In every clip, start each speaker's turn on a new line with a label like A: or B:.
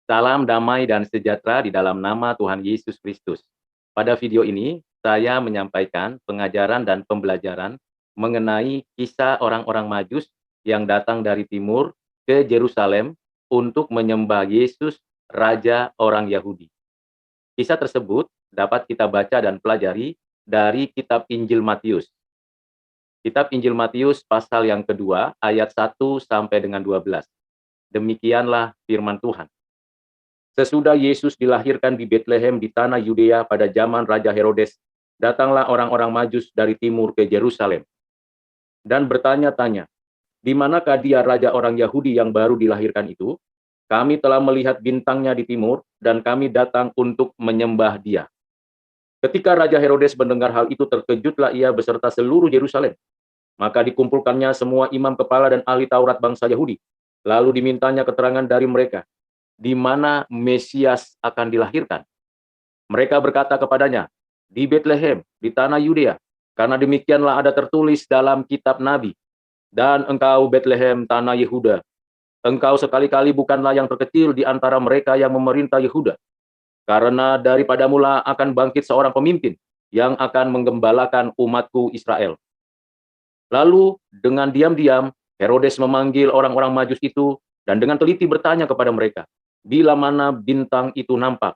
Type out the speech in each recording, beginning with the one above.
A: Salam damai dan sejahtera di dalam nama Tuhan Yesus Kristus. Pada video ini, saya menyampaikan pengajaran dan pembelajaran mengenai kisah orang-orang Majus yang datang dari timur ke Yerusalem untuk menyembah Yesus, Raja orang Yahudi. Kisah tersebut dapat kita baca dan pelajari dari kitab Injil Matius. Kitab Injil Matius pasal yang kedua, ayat 1 sampai dengan 12. Demikianlah firman Tuhan. Sesudah Yesus dilahirkan di Betlehem di tanah Yudea pada zaman Raja Herodes, datanglah orang-orang Majus dari timur ke Yerusalem dan bertanya-tanya, di manakah dia Raja orang Yahudi yang baru dilahirkan itu? Kami telah melihat bintangnya di timur dan kami datang untuk menyembah dia. Ketika Raja Herodes mendengar hal itu, terkejutlah ia beserta seluruh Yerusalem. Maka dikumpulkannya semua imam kepala dan ahli Taurat bangsa Yahudi. Lalu dimintanya keterangan dari mereka, di mana Mesias akan dilahirkan. Mereka berkata kepadanya, di Betlehem, di tanah Yudea, karena demikianlah ada tertulis dalam kitab Nabi. Dan engkau Betlehem, tanah Yehuda, engkau sekali-kali bukanlah yang terkecil di antara mereka yang memerintah Yehuda. Karena daripadamu lah akan bangkit seorang pemimpin yang akan menggembalakan umatku Israel. Lalu dengan diam-diam Herodes memanggil orang-orang Majus itu dan dengan teliti bertanya kepada mereka, bila mana bintang itu nampak.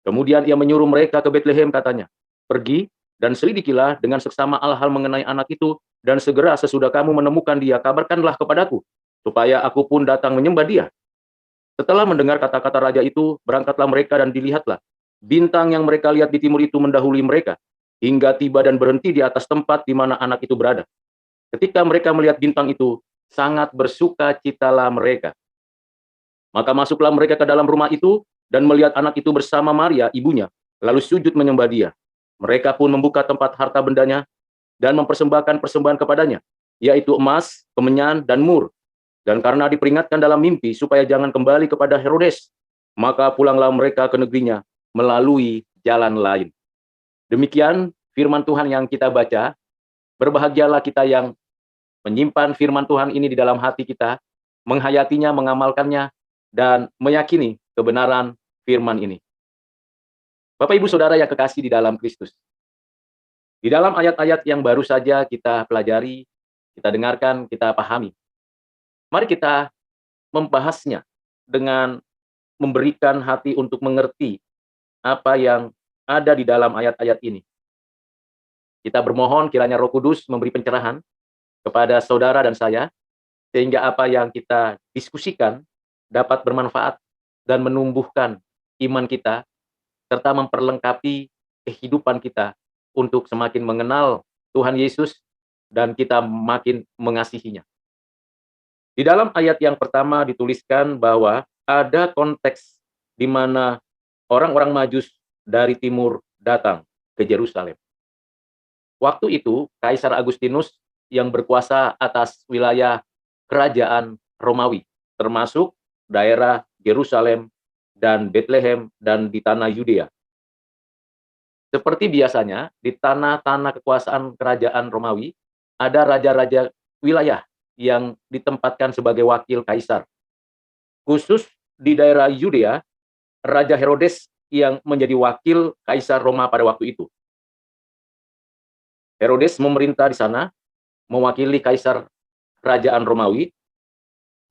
A: Kemudian ia menyuruh mereka ke Betlehem, katanya, pergi dan selidikilah dengan seksama hal-hal mengenai anak itu, dan segera sesudah kamu menemukan dia, kabarkanlah kepadaku, supaya aku pun datang menyembah dia. Setelah mendengar kata-kata raja itu, berangkatlah mereka dan dilihatlah. Bintang yang mereka lihat di timur itu mendahului mereka, hingga tiba dan berhenti di atas tempat di mana anak itu berada. Ketika mereka melihat bintang itu, sangat bersuka citalah mereka. Maka masuklah mereka ke dalam rumah itu dan melihat anak itu bersama Maria, ibunya, lalu sujud menyembah dia. Mereka pun membuka tempat harta bendanya dan mempersembahkan persembahan kepadanya, yaitu emas, kemenyan, dan mur. Dan karena diperingatkan dalam mimpi supaya jangan kembali kepada Herodes, maka pulanglah mereka ke negerinya melalui jalan lain. Demikian firman Tuhan yang kita baca. Berbahagialah kita yang menyimpan firman Tuhan ini di dalam hati kita, menghayatinya, mengamalkannya, dan meyakini kebenaran firman ini. Bapak Ibu Saudara yang kekasih di dalam Kristus. Di dalam ayat-ayat yang baru saja kita pelajari, kita dengarkan, kita pahami. Mari kita membahasnya dengan memberikan hati untuk mengerti apa yang ada di dalam ayat-ayat ini. Kita bermohon kiranya Roh Kudus memberi pencerahan kepada saudara dan saya, sehingga apa yang kita diskusikan dapat bermanfaat dan menumbuhkan iman kita, serta memperlengkapi kehidupan kita untuk semakin mengenal Tuhan Yesus dan kita makin mengasihinya. Di dalam ayat yang pertama dituliskan bahwa ada konteks di mana orang-orang Majus dari timur datang ke Yerusalem. Waktu itu, Kaisar Agustinus yang berkuasa atas wilayah kerajaan Romawi, termasuk daerah Yerusalem dan Betlehem dan di tanah Yudea. Seperti biasanya, di tanah-tanah kekuasaan kerajaan Romawi, ada raja-raja wilayah yang ditempatkan sebagai wakil kaisar. Khusus di daerah Yudea, Raja Herodes yang menjadi wakil kaisar Roma pada waktu itu. Herodes memerintah di sana, mewakili kaisar kerajaan Romawi,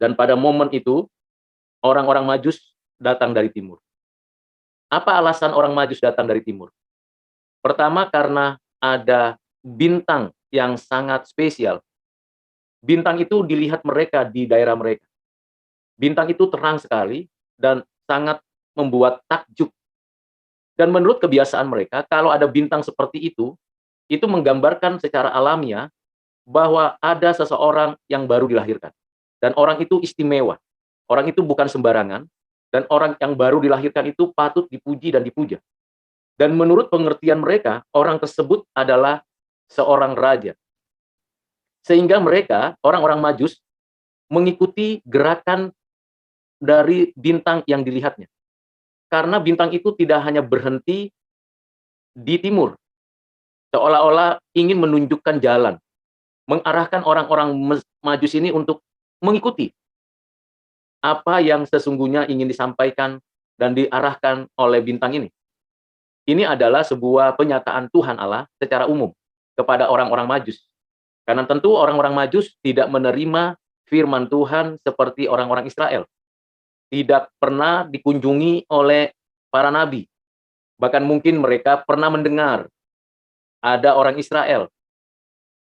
A: dan pada momen itu, orang-orang Majus datang dari timur. Apa alasan orang Majus datang dari timur? Pertama, karena ada bintang yang sangat spesial. Bintang itu dilihat mereka di daerah mereka. Bintang itu terang sekali dan sangat membuat takjub. Dan menurut kebiasaan mereka, kalau ada bintang seperti itu menggambarkan secara alamiah bahwa ada seseorang yang baru dilahirkan. Dan orang itu istimewa. Orang itu bukan sembarangan. Dan orang yang baru dilahirkan itu patut dipuji dan dipuja. Dan menurut pengertian mereka, orang tersebut adalah seorang raja. Sehingga mereka, orang-orang Majus, mengikuti gerakan dari bintang yang dilihatnya. Karena bintang itu tidak hanya berhenti di timur, seolah-olah ingin menunjukkan jalan, mengarahkan orang-orang Majus ini untuk mengikuti apa yang sesungguhnya ingin disampaikan dan diarahkan oleh bintang ini. Ini adalah sebuah penyataan Tuhan Allah secara umum kepada orang-orang Majus. Karena tentu orang-orang Majus tidak menerima firman Tuhan seperti orang-orang Israel. Tidak pernah dikunjungi oleh para nabi. Bahkan mungkin mereka pernah mendengar ada orang Israel,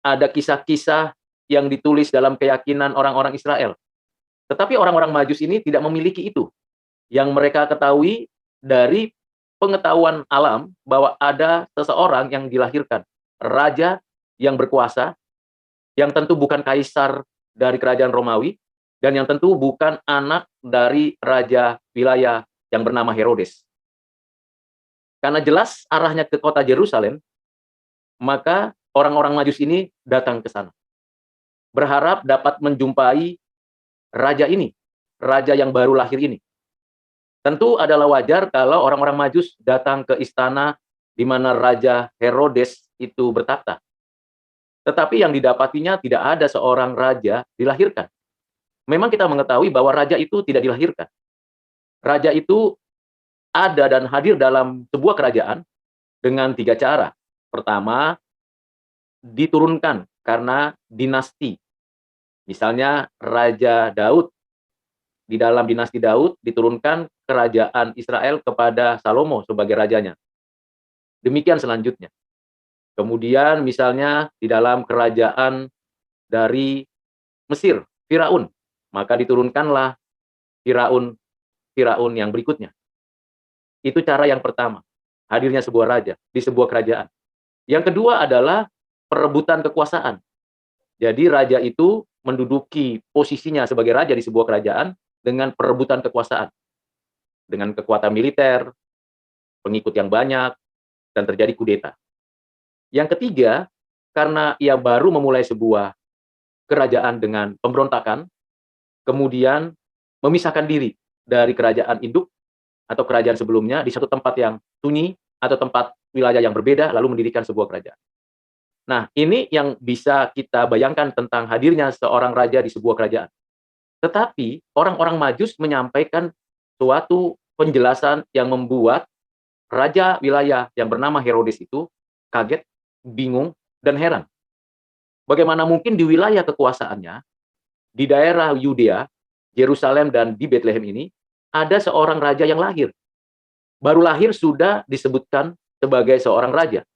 A: ada kisah-kisah yang ditulis dalam keyakinan orang-orang Israel. Tetapi orang-orang Majus ini tidak memiliki itu. Yang mereka ketahui dari pengetahuan alam bahwa ada seseorang yang dilahirkan, raja yang berkuasa, yang tentu bukan kaisar dari kerajaan Romawi, dan yang tentu bukan anak dari raja wilayah yang bernama Herodes. Karena jelas arahnya ke kota Yerusalem, maka orang-orang Majus ini datang ke sana. Berharap dapat menjumpai raja ini, raja yang baru lahir ini. Tentu adalah wajar kalau orang-orang Majus datang ke istana di mana Raja Herodes itu bertahta. Tetapi yang didapatinya tidak ada seorang raja dilahirkan. Memang kita mengetahui bahwa raja itu tidak dilahirkan. Raja itu ada dan hadir dalam sebuah kerajaan dengan 3 cara. Pertama, diturunkan karena dinasti. Misalnya Raja Daud, di dalam dinasti Daud diturunkan kerajaan Israel kepada Salomo sebagai rajanya. Demikian selanjutnya. Kemudian misalnya di dalam kerajaan dari Mesir, Firaun, maka diturunkanlah Firaun yang berikutnya. Itu cara yang pertama, hadirnya sebuah raja di sebuah kerajaan. Yang kedua adalah perebutan kekuasaan. Jadi raja itu menduduki posisinya sebagai raja di sebuah kerajaan dengan perebutan kekuasaan. Dengan kekuatan militer, pengikut yang banyak, dan terjadi kudeta. Yang ketiga, karena ia baru memulai sebuah kerajaan dengan pemberontakan, kemudian memisahkan diri dari kerajaan induk atau kerajaan sebelumnya di satu tempat yang sunyi atau tempat wilayah yang berbeda, lalu mendirikan sebuah kerajaan. Nah, ini yang bisa kita bayangkan tentang hadirnya seorang raja di sebuah kerajaan. Tetapi orang-orang Majus menyampaikan suatu penjelasan yang membuat raja wilayah yang bernama Herodes itu kaget, bingung, dan heran. Bagaimana mungkin di wilayah kekuasaannya, di daerah Yudea, Yerusalem, dan di Bethlehem ini, ada seorang raja yang lahir. Baru lahir sudah disebutkan sebagai seorang raja.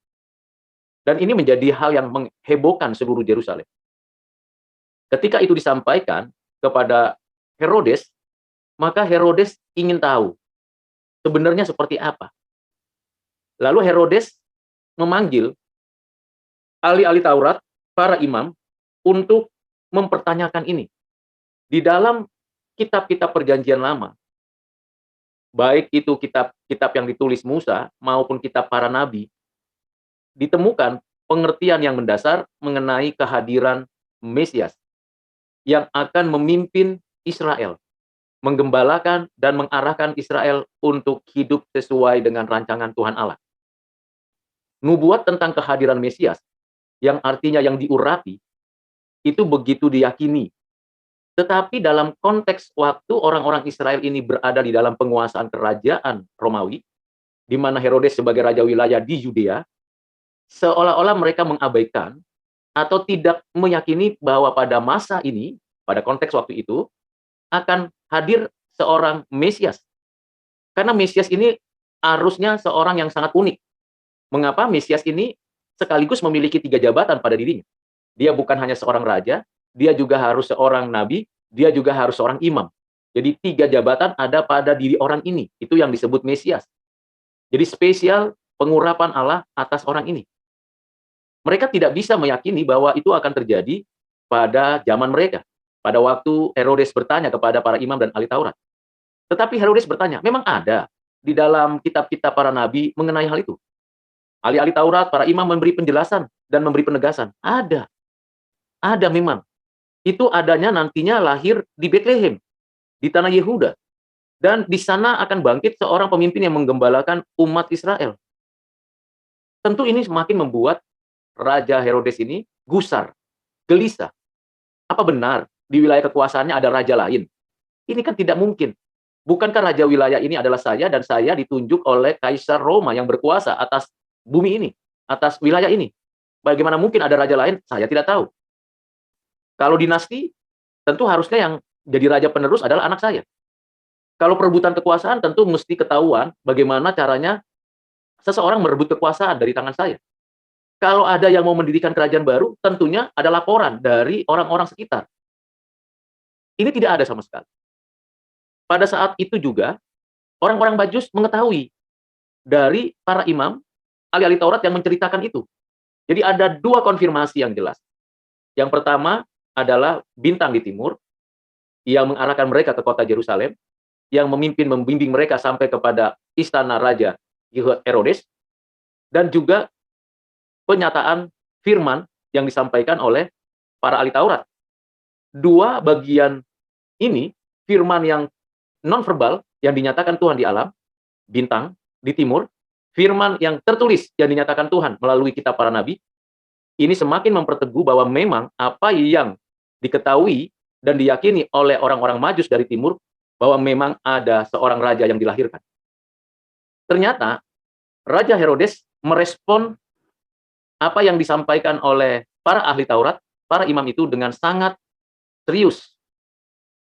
A: Dan ini menjadi hal yang menghebohkan seluruh Yerusalem. Ketika itu disampaikan kepada Herodes, maka Herodes ingin tahu sebenarnya seperti apa. Lalu Herodes memanggil ahli-ahli Taurat, para imam, untuk mempertanyakan ini. Di dalam kitab-kitab perjanjian lama, baik itu kitab-kitab yang ditulis Musa maupun kitab para nabi, ditemukan pengertian yang mendasar mengenai kehadiran Mesias yang akan memimpin Israel, menggembalakan dan mengarahkan Israel untuk hidup sesuai dengan rancangan Tuhan Allah. Nubuat tentang kehadiran Mesias, yang artinya yang diurapi, itu begitu diyakini. Tetapi dalam konteks waktu orang-orang Israel ini berada di dalam penguasaan kerajaan Romawi, di mana Herodes sebagai raja wilayah di Yudea, seolah-olah mereka mengabaikan atau tidak meyakini bahwa pada masa ini, pada konteks waktu itu, akan hadir seorang Mesias. Karena Mesias ini harusnya seorang yang sangat unik. Mengapa Mesias ini sekaligus memiliki 3 jabatan pada dirinya? Dia bukan hanya seorang raja, dia juga harus seorang nabi, dia juga harus seorang imam. Jadi 3 jabatan ada pada diri orang ini. Itu yang disebut Mesias. Jadi spesial pengurapan Allah atas orang ini. Mereka tidak bisa meyakini bahwa itu akan terjadi pada zaman mereka. Pada waktu Herodes bertanya kepada para imam dan ahli Taurat. Tetapi Herodes bertanya, memang ada di dalam kitab-kitab para nabi mengenai hal itu. Ahli-ahli Taurat, para imam memberi penjelasan dan memberi penegasan. Ada. Ada memang. Itu adanya nantinya lahir di Bethlehem, di tanah Yehuda. Dan di sana akan bangkit seorang pemimpin yang menggembalakan umat Israel. Tentu ini semakin membuat Raja Herodes ini gusar, gelisah. Apa benar di wilayah kekuasaannya ada raja lain? Ini kan tidak mungkin. Bukankah raja wilayah ini adalah saya dan saya ditunjuk oleh Kaisar Roma yang berkuasa atas bumi ini, atas wilayah ini. Bagaimana mungkin ada raja lain? Saya tidak tahu. Kalau dinasti, tentu harusnya yang jadi raja penerus adalah anak saya. Kalau perebutan kekuasaan tentu mesti ketahuan bagaimana caranya seseorang merebut kekuasaan dari tangan saya. Kalau ada yang mau mendirikan kerajaan baru, tentunya ada laporan dari orang-orang sekitar. Ini tidak ada sama sekali. Pada saat itu juga, orang-orang Majus mengetahui dari para imam, ahli-ahli Taurat yang menceritakan itu. Jadi ada dua konfirmasi yang jelas. Yang pertama adalah bintang di timur, yang mengarahkan mereka ke kota Yerusalem, yang membimbing mereka sampai kepada istana Raja Herodes, dan juga penyataan firman yang disampaikan oleh para ahli Taurat. Dua bagian ini, firman yang non-verbal yang dinyatakan Tuhan di alam, bintang di timur, firman yang tertulis yang dinyatakan Tuhan melalui kitab para nabi, ini semakin memperteguh bahwa memang apa yang diketahui dan diyakini oleh orang-orang Majus dari timur, bahwa memang ada seorang raja yang dilahirkan. Ternyata Raja Herodes merespon apa yang disampaikan oleh para ahli Taurat, para imam itu dengan sangat serius.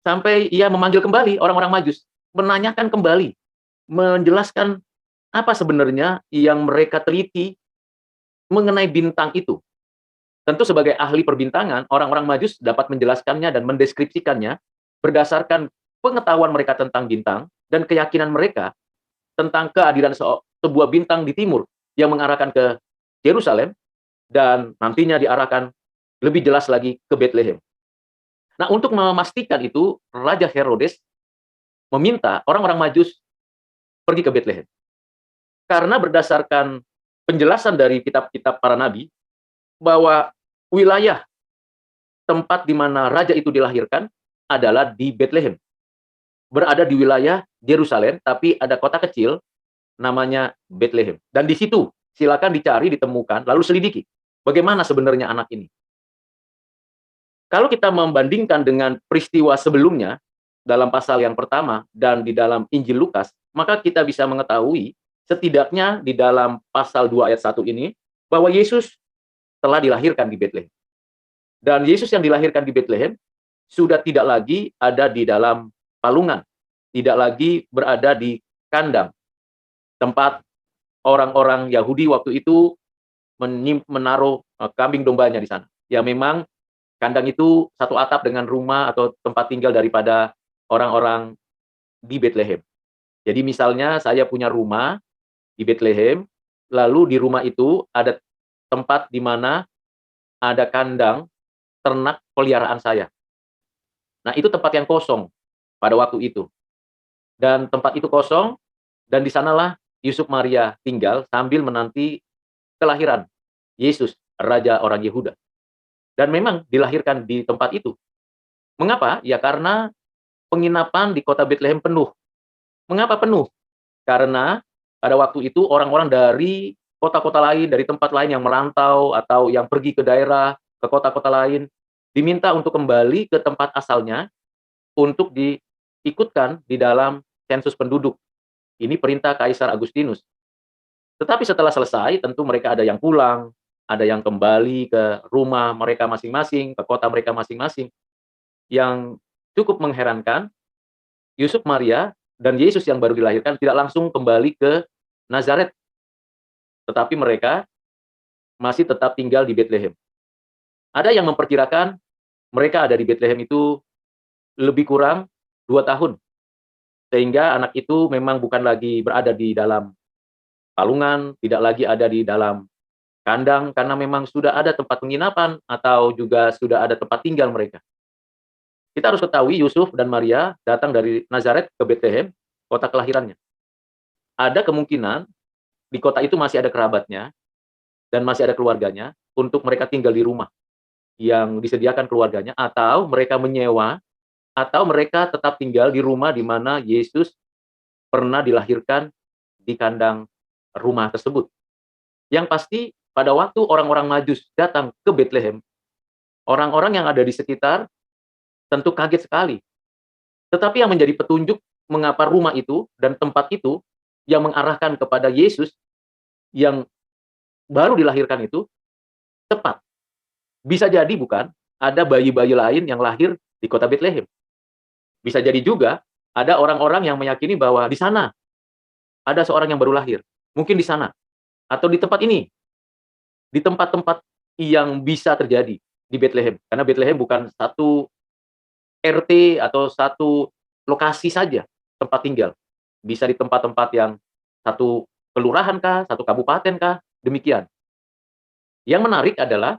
A: Sampai ia memanggil kembali orang-orang Majus, menanyakan kembali, menjelaskan apa sebenarnya yang mereka teliti mengenai bintang itu. Tentu sebagai ahli perbintangan, orang-orang Majus dapat menjelaskannya dan mendeskripsikannya berdasarkan pengetahuan mereka tentang bintang dan keyakinan mereka tentang kehadiran sebuah bintang di timur yang mengarahkan ke Yerusalem dan nantinya diarahkan lebih jelas lagi ke Bethlehem. Nah, untuk memastikan itu, Raja Herodes meminta orang-orang Majus pergi ke Bethlehem. Karena berdasarkan penjelasan dari kitab-kitab para nabi, bahwa wilayah tempat di mana raja itu dilahirkan adalah di Bethlehem. Berada di wilayah Yerusalem, tapi ada kota kecil namanya Bethlehem. Dan di situ silakan dicari, ditemukan, lalu selidiki bagaimana sebenarnya anak ini. Kalau kita membandingkan dengan peristiwa sebelumnya dalam pasal yang pertama dan di dalam Injil Lukas, maka kita bisa mengetahui setidaknya di dalam pasal 2 ayat 1 ini bahwa Yesus telah dilahirkan di Bethlehem. Dan Yesus yang dilahirkan di Bethlehem sudah tidak lagi ada di dalam palungan, tidak lagi berada di kandang, tempat orang-orang Yahudi waktu itu menaruh kambing dombanya di sana. Ya memang kandang itu satu atap dengan rumah atau tempat tinggal daripada orang-orang di Bethlehem. Jadi misalnya saya punya rumah di Bethlehem, lalu di rumah itu ada tempat di mana ada kandang ternak peliharaan saya. Nah, itu tempat yang kosong pada waktu itu. Dan tempat itu kosong, dan di sanalah Yusuf Maria tinggal sambil menanti kelahiran Yesus, Raja orang Yehuda. Dan memang dilahirkan di tempat itu. Mengapa? Ya karena penginapan di kota Bethlehem penuh. Mengapa penuh? Karena pada waktu itu orang-orang dari kota-kota lain, dari tempat lain yang merantau atau yang pergi ke daerah, ke kota-kota lain, diminta untuk kembali ke tempat asalnya untuk diikutkan di dalam sensus penduduk. Ini perintah Kaisar Agustinus. Tetapi setelah selesai, tentu mereka ada yang pulang, ada yang kembali ke rumah mereka masing-masing, ke kota mereka masing-masing. Yang cukup mengherankan, Yusuf Maria dan Yesus yang baru dilahirkan tidak langsung kembali ke Nazaret, tetapi mereka masih tetap tinggal di Bethlehem. Ada yang memperkirakan mereka ada di Bethlehem itu lebih kurang 2 tahun, sehingga anak itu memang bukan lagi berada di dalam palungan, tidak lagi ada di dalam kandang, karena memang sudah ada tempat penginapan atau juga sudah ada tempat tinggal mereka. Kita harus ketahui Yusuf dan Maria datang dari Nazaret ke Bethlehem, kota kelahirannya. Ada kemungkinan di kota itu masih ada kerabatnya dan masih ada keluarganya untuk mereka tinggal di rumah yang disediakan keluarganya, atau mereka menyewa, atau mereka tetap tinggal di rumah di mana Yesus pernah dilahirkan di kandang rumah tersebut. Yang pasti pada waktu orang-orang Majus datang ke Bethlehem, orang-orang yang ada di sekitar tentu kaget sekali. Tetapi yang menjadi petunjuk mengapa rumah itu dan tempat itu yang mengarahkan kepada Yesus yang baru dilahirkan itu tepat. Bisa jadi bukan ada bayi-bayi lain yang lahir di kota Betlehem. Bisa jadi juga ada orang-orang yang meyakini bahwa di sana ada seorang yang baru lahir. Mungkin di sana atau di tempat ini, di tempat-tempat yang bisa terjadi di Betlehem. Karena Betlehem bukan satu RT atau satu lokasi saja tempat tinggal. Bisa di tempat-tempat yang satu kelurahan kah, satu kabupaten kah, demikian. Yang menarik adalah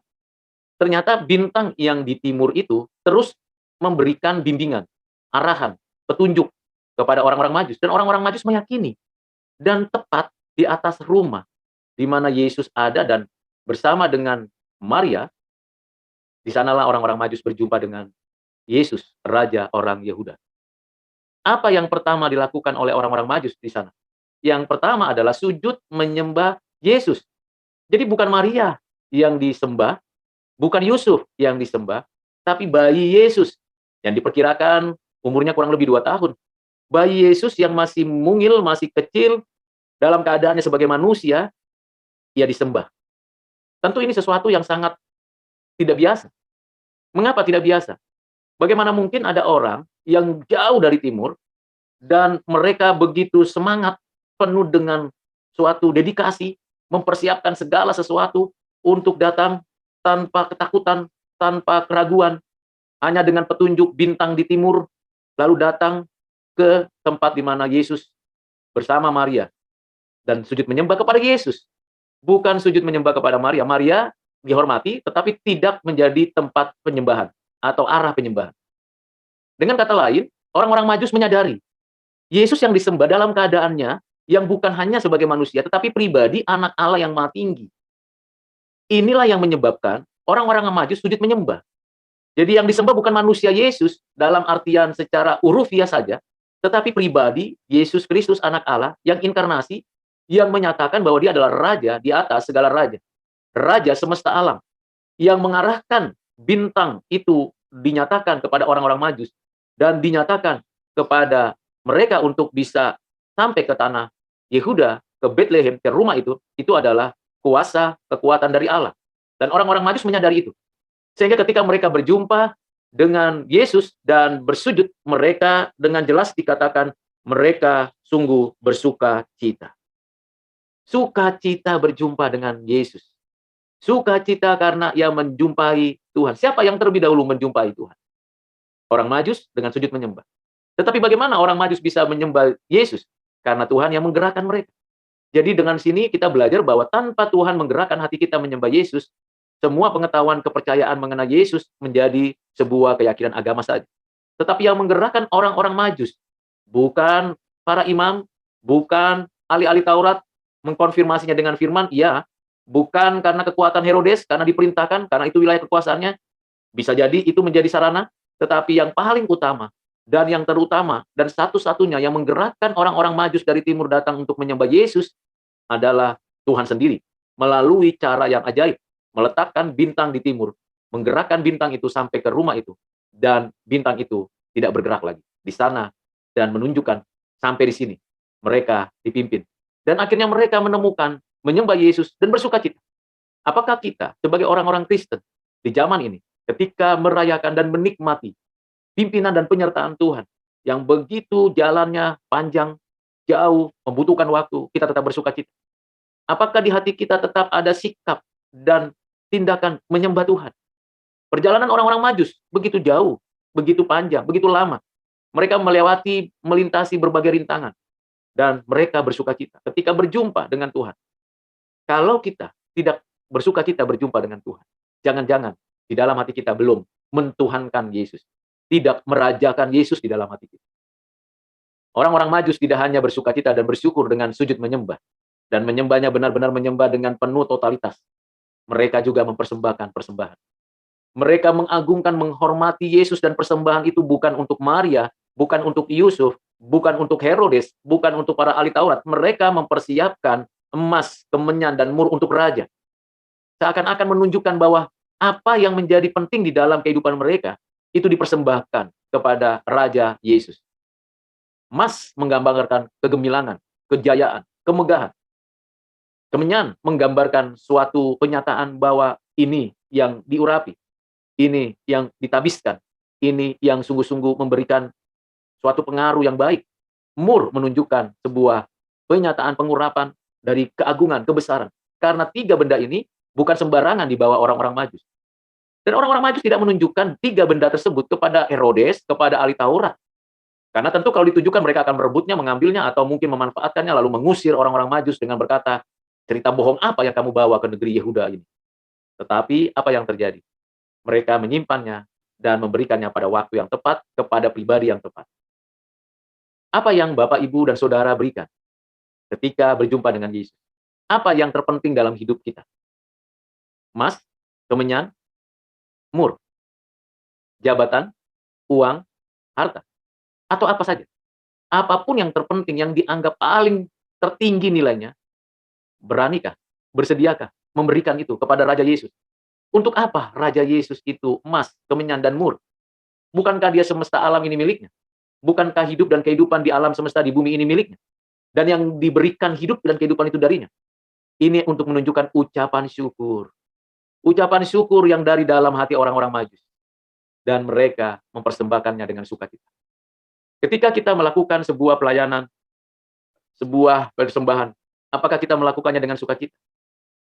A: ternyata bintang yang di timur itu terus memberikan bimbingan, arahan, petunjuk kepada orang-orang Majus dan orang-orang Majus meyakini dan tepat di atas rumah di mana Yesus ada dan bersama dengan Maria, di sanalah orang-orang Majus berjumpa dengan Yesus, raja orang Yehuda. Apa yang pertama dilakukan oleh orang-orang Majus di sana? Yang pertama adalah sujud menyembah Yesus. Jadi bukan Maria yang disembah, bukan Yusuf yang disembah, tapi bayi Yesus yang diperkirakan umurnya kurang lebih 2 tahun. Bayi Yesus yang masih mungil, masih kecil, dalam keadaannya sebagai manusia, ia disembah. Tentu ini sesuatu yang sangat tidak biasa. Mengapa tidak biasa? Bagaimana mungkin ada orang yang jauh dari timur dan mereka begitu semangat, penuh dengan suatu dedikasi, mempersiapkan segala sesuatu untuk datang tanpa ketakutan, tanpa keraguan, hanya dengan petunjuk bintang di timur, lalu datang ke tempat di mana Yesus bersama Maria dan sujud menyembah kepada Yesus. Bukan sujud menyembah kepada Maria. Maria dihormati, tetapi tidak menjadi tempat penyembahan atau arah penyembahan. Dengan kata lain, orang-orang Majus menyadari Yesus yang disembah dalam keadaannya yang bukan hanya sebagai manusia, tetapi pribadi anak Allah yang maha tinggi. Inilah yang menyebabkan orang-orang Majus sujud menyembah. Jadi yang disembah bukan manusia Yesus dalam artian secara urufiah saja, tetapi pribadi Yesus Kristus anak Allah yang inkarnasi, yang menyatakan bahwa dia adalah raja di atas segala raja. Raja semesta alam. Yang mengarahkan bintang itu dinyatakan kepada orang-orang Majus. Dan dinyatakan kepada mereka untuk bisa sampai ke tanah Yehuda, ke Betlehem, ke rumah itu adalah kuasa, kekuatan dari Allah. Dan orang-orang Majus menyadari itu. Sehingga ketika mereka berjumpa dengan Yesus dan bersujud, mereka dengan jelas dikatakan mereka sungguh bersuka cita. Sukacita berjumpa dengan Yesus. Sukacita karena ia menjumpai Tuhan. Siapa yang terlebih dahulu menjumpai Tuhan? Orang Majus dengan sujud menyembah. Tetapi bagaimana orang Majus bisa menyembah Yesus? Karena Tuhan yang menggerakkan mereka. Jadi dengan sini kita belajar bahwa tanpa Tuhan menggerakkan hati kita menyembah Yesus, semua pengetahuan kepercayaan mengenai Yesus menjadi sebuah keyakinan agama saja. Tetapi yang menggerakkan orang-orang Majus, bukan para imam, bukan ahli-ahli Taurat, mengkonfirmasinya dengan firman, iya, bukan karena kekuatan Herodes, karena diperintahkan, karena itu wilayah kekuasaannya, bisa jadi itu menjadi sarana, tetapi yang paling utama, dan yang terutama, dan satu-satunya yang menggerakkan orang-orang Majus dari timur datang untuk menyembah Yesus, adalah Tuhan sendiri, melalui cara yang ajaib, meletakkan bintang di timur, menggerakkan bintang itu sampai ke rumah itu, dan bintang itu tidak bergerak lagi di sana, dan menunjukkan sampai di sini, mereka dipimpin. Dan akhirnya mereka menemukan, menyembah Yesus, dan bersukacita. Apakah kita, sebagai orang-orang Kristen, di zaman ini, ketika merayakan dan menikmati pimpinan dan penyertaan Tuhan, yang begitu jalannya panjang, jauh, membutuhkan waktu, kita tetap bersukacita? Apakah di hati kita tetap ada sikap dan tindakan menyembah Tuhan? Perjalanan orang-orang Majus begitu jauh, begitu panjang, begitu lama. Mereka melintasi berbagai rintangan. Dan mereka bersukacita ketika berjumpa dengan Tuhan. Kalau kita tidak bersukacita berjumpa dengan Tuhan, jangan-jangan di dalam hati kita belum mentuhankan Yesus. Tidak merajakan Yesus di dalam hati kita. Orang-orang Majus tidak hanya bersukacita dan bersyukur dengan sujud menyembah. Dan menyembahnya benar-benar menyembah dengan penuh totalitas. Mereka juga mempersembahkan persembahan. Mereka mengagungkan, menghormati Yesus, dan persembahan itu bukan untuk Maria, bukan untuk Yusuf, bukan untuk Herodes, bukan untuk para ahli Taurat. Mereka mempersiapkan emas, kemenyan, dan mur untuk raja. Seakan-akan menunjukkan bahwa apa yang menjadi penting di dalam kehidupan mereka, itu dipersembahkan kepada Raja Yesus. Emas menggambarkan kegemilangan, kejayaan, kemegahan. Kemenyan menggambarkan suatu kenyataan bahwa ini yang diurapi, ini yang ditabiskan, ini yang sungguh-sungguh memberikan suatu pengaruh yang baik. Mur menunjukkan sebuah kenyataan pengurapan dari keagungan, kebesaran. Karena tiga benda ini bukan sembarangan dibawa orang-orang Majus. Dan orang-orang Majus tidak menunjukkan tiga benda tersebut kepada Herodes, kepada ahli Taurat. Karena tentu kalau ditujukan mereka akan merebutnya, mengambilnya, atau mungkin memanfaatkannya lalu mengusir orang-orang Majus dengan berkata, cerita bohong apa yang kamu bawa ke negeri Yehuda ini? Tetapi apa yang terjadi? Mereka menyimpannya dan memberikannya pada waktu yang tepat kepada pribadi yang tepat. Apa yang Bapak, Ibu, dan Saudara berikan ketika berjumpa dengan Yesus? Apa yang terpenting dalam hidup kita? Emas, kemenyan, mur, jabatan, uang, harta, atau apa saja? Apapun yang terpenting, yang dianggap paling tertinggi nilainya, beranikah, bersediakah memberikan itu kepada Raja Yesus? Untuk apa Raja Yesus itu emas, kemenyan, dan mur? Bukankah dia semesta alam ini miliknya? Bukankah hidup dan kehidupan di alam semesta di bumi ini miliknya? Dan yang diberikan hidup dan kehidupan itu darinya. Ini untuk menunjukkan ucapan syukur. Ucapan syukur yang dari dalam hati orang-orang Majus. Dan mereka mempersembahkannya dengan sukacita. Ketika kita melakukan sebuah pelayanan, sebuah persembahan, apakah kita melakukannya dengan sukacita?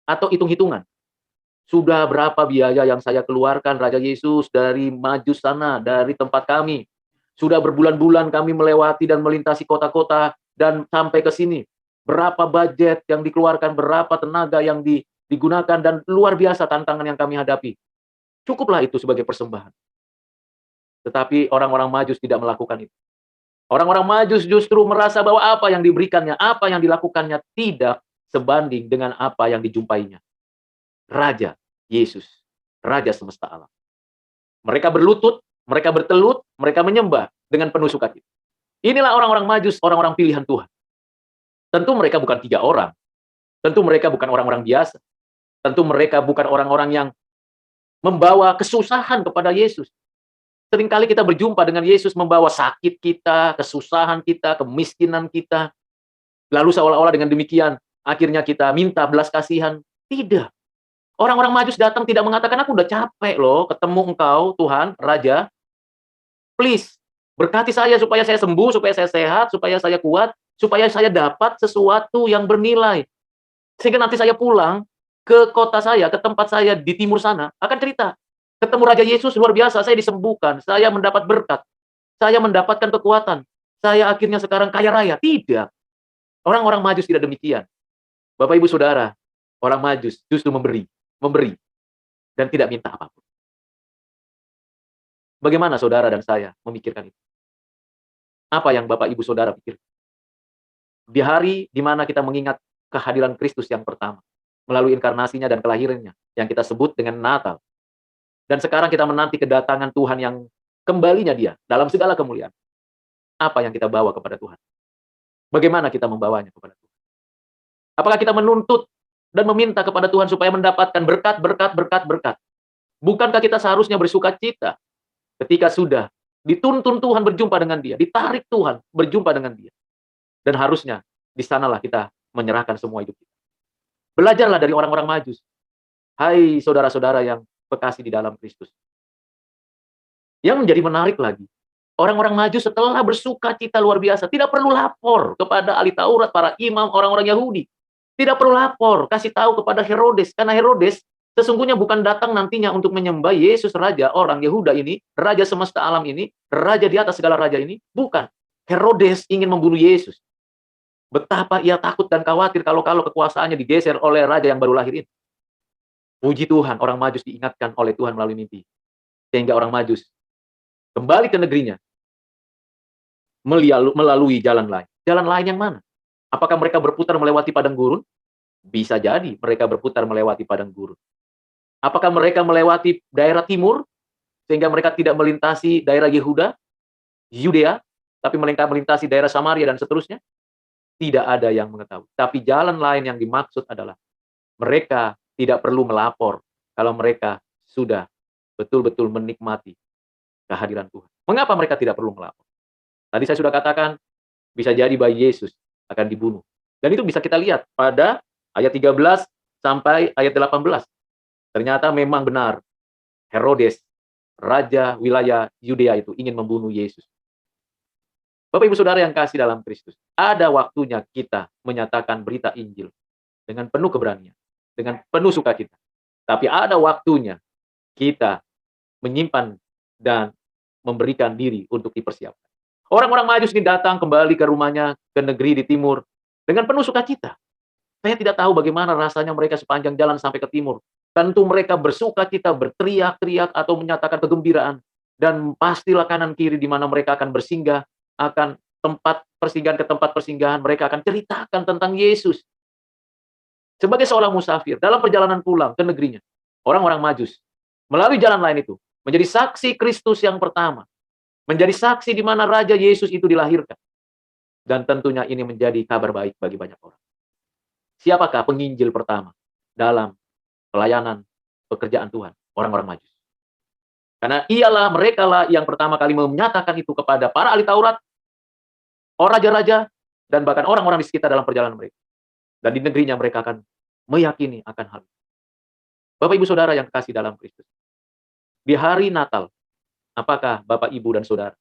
A: Atau hitung-hitungan? Sudah berapa biaya yang saya keluarkan, Raja Yesus, dari Majus sana, dari tempat kami. Sudah berbulan-bulan kami melewati dan melintasi kota-kota dan sampai ke sini. Berapa budget yang dikeluarkan, berapa tenaga yang digunakan, dan luar biasa tantangan yang kami hadapi. Cukuplah itu sebagai persembahan. Tetapi orang-orang Majus tidak melakukan itu. Orang-orang Majus justru merasa bahwa apa yang diberikannya, apa yang dilakukannya tidak sebanding dengan apa yang dijumpainya. Raja Yesus, Raja semesta alam. Mereka berlutut, mereka bertelut, mereka menyembah dengan penuh sukacita. Inilah orang-orang Majus, orang-orang pilihan Tuhan. Tentu mereka bukan 3 orang. Tentu mereka bukan orang-orang biasa. Tentu mereka bukan orang-orang yang membawa kesusahan kepada Yesus. Seringkali kita berjumpa dengan Yesus membawa sakit kita, kesusahan kita, kemiskinan kita. Lalu seolah-olah dengan demikian, akhirnya kita minta belas kasihan. Tidak. Orang-orang Majus datang tidak mengatakan, aku udah capek loh ketemu engkau, Tuhan, Raja. Please, berkati saya supaya saya sembuh, supaya saya sehat, supaya saya kuat, supaya saya dapat sesuatu yang bernilai. Sehingga nanti saya pulang ke kota saya, ke tempat saya di timur sana, akan cerita. Ketemu Raja Yesus luar biasa, saya disembuhkan, saya mendapat berkat, saya mendapatkan kekuatan, saya akhirnya sekarang kaya raya. Tidak. Orang-orang Majus tidak demikian. Bapak, Ibu, Saudara, orang Majus justru memberi, dan tidak minta apapun. Bagaimana saudara dan saya memikirkan itu? Apa yang Bapak, Ibu, Saudara pikir? Di hari di mana kita mengingat kehadiran Kristus yang pertama, melalui inkarnasinya dan kelahirannya, yang kita sebut dengan Natal. Dan sekarang kita menanti kedatangan Tuhan yang kembalinya dia, dalam segala kemuliaan. Apa yang kita bawa kepada Tuhan? Bagaimana kita membawanya kepada Tuhan? Apakah kita menuntut dan meminta kepada Tuhan supaya mendapatkan berkat, berkat, berkat, berkat? Bukankah kita seharusnya bersuka cita ketika sudah dituntun Tuhan berjumpa dengan dia, ditarik Tuhan berjumpa dengan dia. Dan harusnya di sanalah kita menyerahkan semua hidup kita. Belajarlah dari orang-orang Majus. Hai saudara-saudara yang kekasih di dalam Kristus. Yang menjadi menarik lagi, orang-orang Majus setelah bersuka cita luar biasa, tidak perlu lapor kepada ahli Taurat, para imam, orang-orang Yahudi. Tidak perlu lapor, kasih tahu kepada Herodes, karena Herodes sesungguhnya bukan datang nantinya untuk menyembah Yesus Raja, orang Yehuda ini, Raja semesta alam ini, Raja di atas segala raja ini. Bukan. Herodes ingin membunuh Yesus. Betapa ia takut dan khawatir kalau kekuasaannya digeser oleh Raja yang baru lahir ini. Puji Tuhan, orang Majus diingatkan oleh Tuhan melalui mimpi. Sehingga orang Majus kembali ke negerinya, melalui jalan lain. Jalan lain yang mana? Apakah mereka berputar melewati padang gurun? Bisa jadi mereka berputar melewati padang gurun. Apakah mereka melewati daerah timur, sehingga mereka tidak melintasi daerah Yehuda, Yudea, tapi mereka melintasi daerah Samaria dan seterusnya? Tidak ada yang mengetahui. Tapi jalan lain yang dimaksud adalah mereka tidak perlu melapor kalau mereka sudah betul-betul menikmati kehadiran Tuhan. Mengapa mereka tidak perlu melapor? Tadi saya sudah katakan, bisa jadi bayi Yesus akan dibunuh. Dan itu bisa kita lihat pada ayat 13 sampai ayat 18. Ternyata memang benar, Herodes, raja wilayah Yudea itu ingin membunuh Yesus. Bapak Ibu Saudara yang kasih dalam Kristus, ada waktunya kita menyatakan berita Injil dengan penuh keberanian, dengan penuh sukacita. Tapi ada waktunya kita menyimpan dan memberikan diri untuk dipersiapkan. Orang-orang Majus ini datang kembali ke rumahnya, ke negeri di timur, dengan penuh sukacita. Saya tidak tahu bagaimana rasanya mereka sepanjang jalan sampai ke timur. Tentu mereka bersukacita, berteriak-teriak, atau menyatakan kegembiraan. Dan pastilah kanan kiri di mana mereka akan bersinggah, akan tempat persinggahan, mereka akan ceritakan tentang Yesus. Sebagai seorang musafir, dalam perjalanan pulang ke negerinya, orang-orang Majus, melalui jalan lain itu, menjadi saksi Kristus yang pertama. Menjadi saksi di mana Raja Yesus itu dilahirkan. Dan tentunya ini menjadi kabar baik bagi banyak orang. Siapakah penginjil pertama dalam pelayanan pekerjaan Tuhan? Orang-orang Majus. Karena mereka lah yang pertama kali menyatakan itu kepada para ahli Taurat, raja-raja, dan bahkan orang-orang di sekitar dalam perjalanan mereka. Dan di negerinya mereka akan meyakini akan hal itu. Bapak Ibu Saudara yang kasih dalam Kristus. Di hari Natal, apakah Bapak Ibu dan Saudara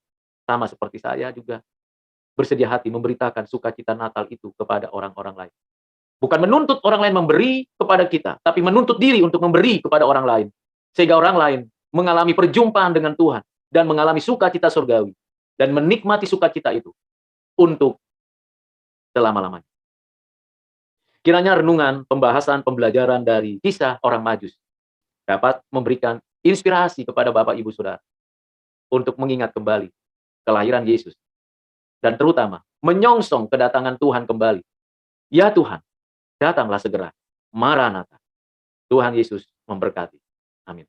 A: sama seperti saya juga bersedia hati memberitakan sukacita Natal itu kepada orang-orang lain? Bukan menuntut orang lain memberi kepada kita, tapi menuntut diri untuk memberi kepada orang lain. Sehingga orang lain mengalami perjumpaan dengan Tuhan dan mengalami sukacita surgawi dan menikmati sukacita itu untuk selama-lamanya. Kiranya renungan, pembahasan, pembelajaran dari kisah orang Majus dapat memberikan inspirasi kepada Bapak Ibu Saudara untuk mengingat kembali kelahiran Yesus dan terutama menyongsong kedatangan Tuhan kembali. Ya Tuhan, datanglah segera. Maranatha. Tuhan Yesus memberkati. Amin.